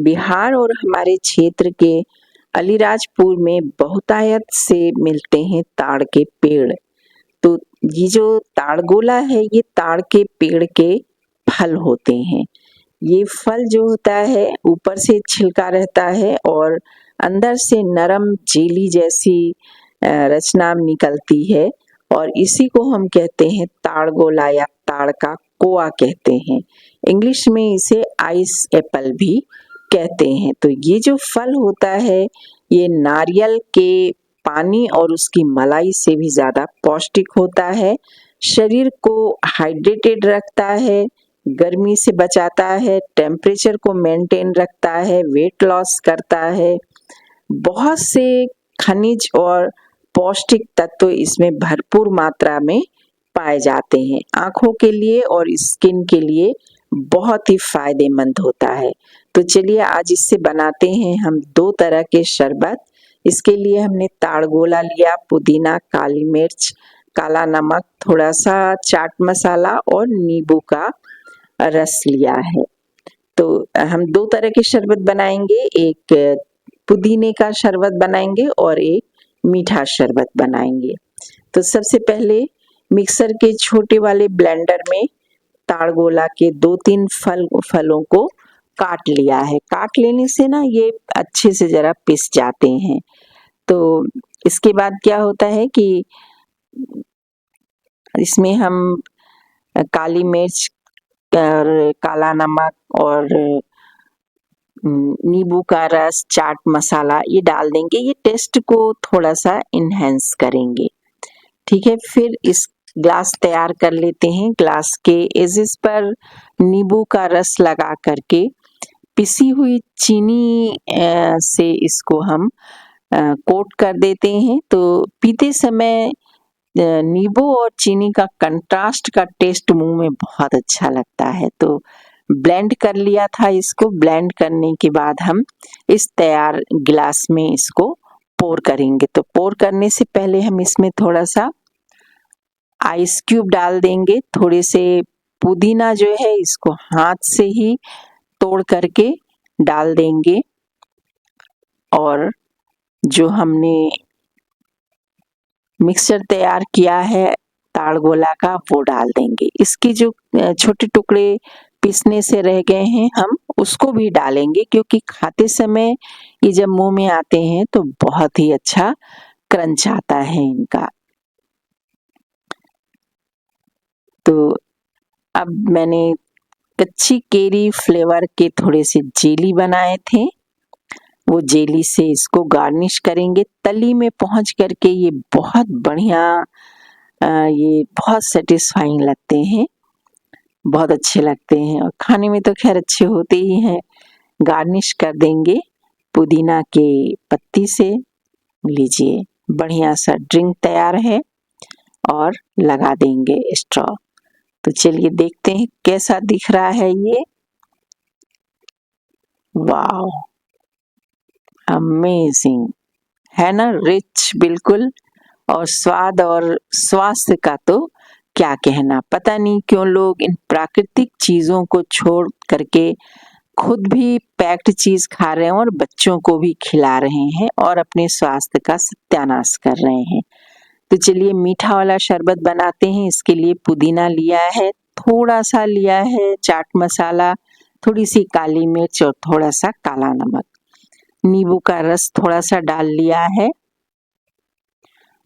बिहार और हमारे क्षेत्र के अलीराजपुर में बहुतायत से मिलते हैं ताड़ के पेड़। तो ये जो ताड़गोला है, ये ताड़ के पेड़ के फल होते हैं। ये फल जो होता है ऊपर से छिलका रहता है और अंदर से नरम जेली जैसी रचना निकलती है और इसी को हम कहते हैं ताड़गोला या ताड़ का कोआ कहते हैं। इंग्लिश में इसे आइस एप्पल भी कहते हैं। तो ये जो फल होता है ये नारियल के पानी और उसकी मलाई से भी ज़्यादा पौष्टिक होता है, शरीर को हाइड्रेटेड रखता है, गर्मी से बचाता है, टेम्परेचर को मेंटेन रखता है, वेट लॉस करता है। बहुत से खनिज और पौष्टिक तत्व इसमें भरपूर मात्रा में पाए जाते हैं। आँखों के लिए और स्किन के लिए बहुत ही फायदेमंद होता है। तो चलिए आज इससे बनाते हैं हम 2 तरह के शरबत। इसके लिए हमने ताड़गोला लिया, पुदीना, काली मिर्च, काला नमक, थोड़ा सा चाट मसाला और नींबू का रस लिया है। तो हम 2 तरह के शरबत बनाएंगे, एक पुदीने का शरबत बनाएंगे और एक मीठा शरबत बनाएंगे। तो सबसे पहले मिक्सर के छोटे वाले ब्लेंडर में ताड़गोला के 2-3 फलों को काट लिया है। काट लेने से ना ये अच्छे से जरा पिस जाते हैं। तो इसके बाद क्या होता है कि इसमें हम काली मिर्च और काला नमक और नींबू का रस, चाट मसाला ये डाल देंगे। ये टेस्ट को थोड़ा सा इन्हेंस करेंगे। ठीक है, फिर इस ग्लास तैयार कर लेते हैं। ग्लास के एजेस पर नींबू का रस लगा करके पिसी हुई चीनी से इसको हम कोट कर देते हैं। तो पीते समय नींबू और चीनी का कंट्रास्ट का टेस्ट मुंह में बहुत अच्छा लगता है। तो ब्लेंड कर लिया था इसको। ब्लेंड करने के बाद हम इस तैयार गिलास में इसको पोर करेंगे। तो पोर करने से पहले हम इसमें थोड़ा सा आइस क्यूब डाल देंगे। थोड़े से पुदीना जो है इसको हाथ से ही तोड़ करके डाल देंगे और जो हमने मिक्सचर तैयार किया है ताड़गोला का वो डाल देंगे। इसके जो छोटे टुकड़े पीसने से रह गए हैं हम उसको भी डालेंगे, क्योंकि खाते समय ये जब मुंह में आते हैं तो बहुत ही अच्छा क्रंच आता है इनका। तो अब मैंने कच्ची केरी फ्लेवर के थोड़े से जेली बनाए थे, वो जेली से इसको गार्निश करेंगे। तली में पहुंच करके ये बहुत बढ़िया ये बहुत सेटिस्फाइंग लगते हैं, बहुत अच्छे लगते हैं और खाने में तो खैर अच्छे होते ही हैं। गार्निश कर देंगे पुदीना के पत्ती से। लीजिए बढ़िया सा ड्रिंक तैयार है और लगा देंगे स्ट्रॉ। तो चलिए देखते हैं कैसा दिख रहा है ये। वाओ, अमेजिंग है ना, रिच बिल्कुल। और स्वाद और स्वास्थ्य का तो क्या कहना। पता नहीं क्यों लोग इन प्राकृतिक चीजों को छोड़ करके खुद भी पैक्ड चीज खा रहे हैं और बच्चों को भी खिला रहे हैं और अपने स्वास्थ्य का सत्यानाश कर रहे हैं। तो चलिए मीठा वाला शरबत बनाते हैं। इसके लिए पुदीना लिया है, थोड़ा सा लिया है चाट मसाला, थोड़ी सी काली मिर्च और थोड़ा सा काला नमक, नींबू का रस थोड़ा सा डाल लिया है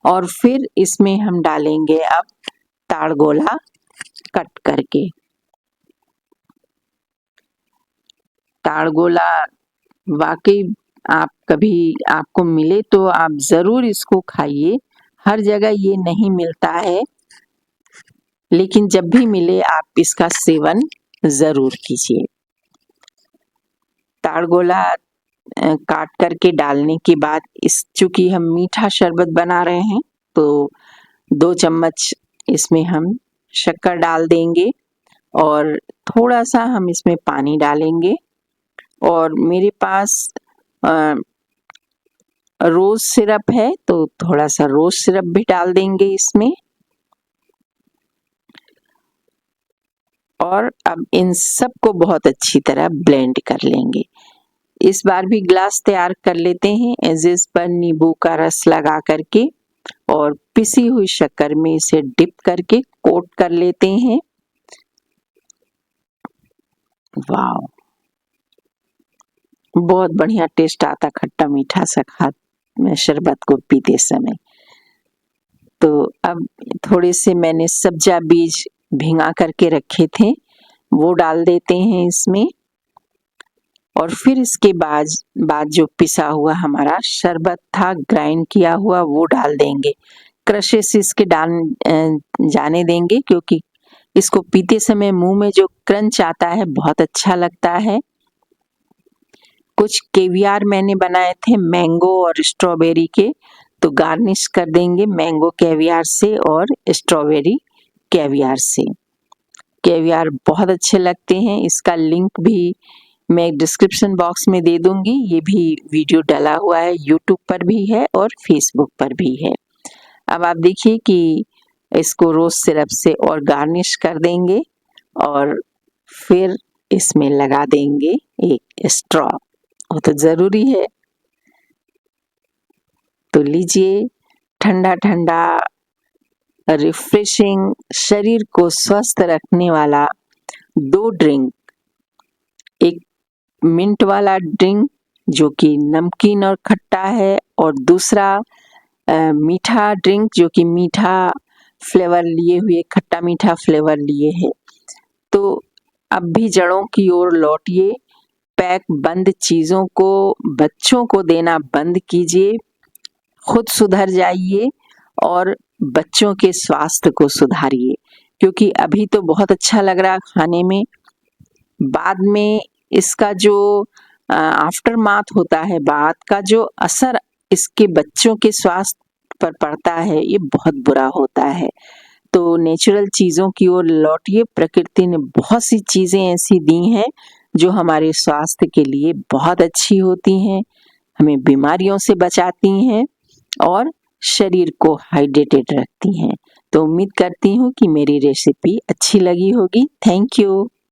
और फिर इसमें हम डालेंगे अब ताड़गोला कट करके। ताड़गोला वाकई आप कभी आपको मिले तो आप जरूर इसको खाइए। हर जगह ये नहीं मिलता है, लेकिन जब भी मिले आप इसका सेवन जरूर कीजिए। ताड़गोला काट करके डालने के बाद इस चूंकि हम मीठा शरबत बना रहे हैं तो 2 चम्मच इसमें हम शक्कर डाल देंगे और थोड़ा सा हम इसमें पानी डालेंगे। और मेरे पास रोज सिरप है तो थोड़ा सा रोज सिरप भी डाल देंगे इसमें। और अब इन सब को बहुत अच्छी तरह ब्लेंड कर लेंगे। इस बार भी ग्लास तैयार कर लेते हैं एजेस पर नींबू का रस लगा करके और पिसी हुई शक्कर में इसे डिप करके कोट कर लेते हैं। वाह, बहुत बढ़िया टेस्ट आता खट्टा मीठा सा शरबत को पीते समय। तो अब थोड़े से मैंने सब्जा बीज भिंगा करके रखे थे, वो डाल देते हैं इसमें और फिर इसके बाद जो पिसा हुआ हमारा शरबत था ग्राइंड किया हुआ वो डाल देंगे। क्रशेस इसके जाने देंगे क्योंकि इसको पीते समय मुंह में जो क्रंच आता है बहुत अच्छा लगता है। कुछ केवियार मैंने बनाए थे मैंगो और स्ट्रॉबेरी के, तो गार्निश कर देंगे मैंगो केवियार से और स्ट्रॉबेरी केवियार से। केवियार बहुत अच्छे लगते हैं, इसका लिंक भी मैं डिस्क्रिप्शन बॉक्स में दे दूंगी। ये भी वीडियो डला हुआ है, यूट्यूब पर भी है और फेसबुक पर भी है। अब आप देखिए कि इसको रोज सिरप से और गार्निश कर देंगे और फिर इसमें लगा देंगे एक स्ट्रॉ, वो तो जरूरी है। तो लीजिए ठंडा ठंडा रिफ्रेशिंग शरीर को स्वस्थ रखने वाला 2 ड्रिंक, एक मिंट वाला ड्रिंक जो कि नमकीन और खट्टा है और दूसरा मीठा ड्रिंक जो कि मीठा फ्लेवर लिए हुए, खट्टा मीठा फ्लेवर लिए है। तो अब भी जड़ों की ओर लौटिए, पैक बंद चीजों को बच्चों को देना बंद कीजिए, खुद सुधर जाइए और बच्चों के स्वास्थ्य को सुधारिए। क्योंकि अभी तो बहुत अच्छा लग रहा खाने में, बाद में इसका जो आफ्टर माथ होता है, बाद का जो असर इसके बच्चों के स्वास्थ्य पर पड़ता है ये बहुत बुरा होता है। तो नेचुरल चीज़ों की ओर लौटिए। प्रकृति ने बहुत सी चीज़ें ऐसी दी हैं जो हमारे स्वास्थ्य के लिए बहुत अच्छी होती हैं, हमें बीमारियों से बचाती हैं और शरीर को हाइड्रेटेड रखती हैं। तो उम्मीद करती हूँ कि मेरी रेसिपी अच्छी लगी होगी। Thank you.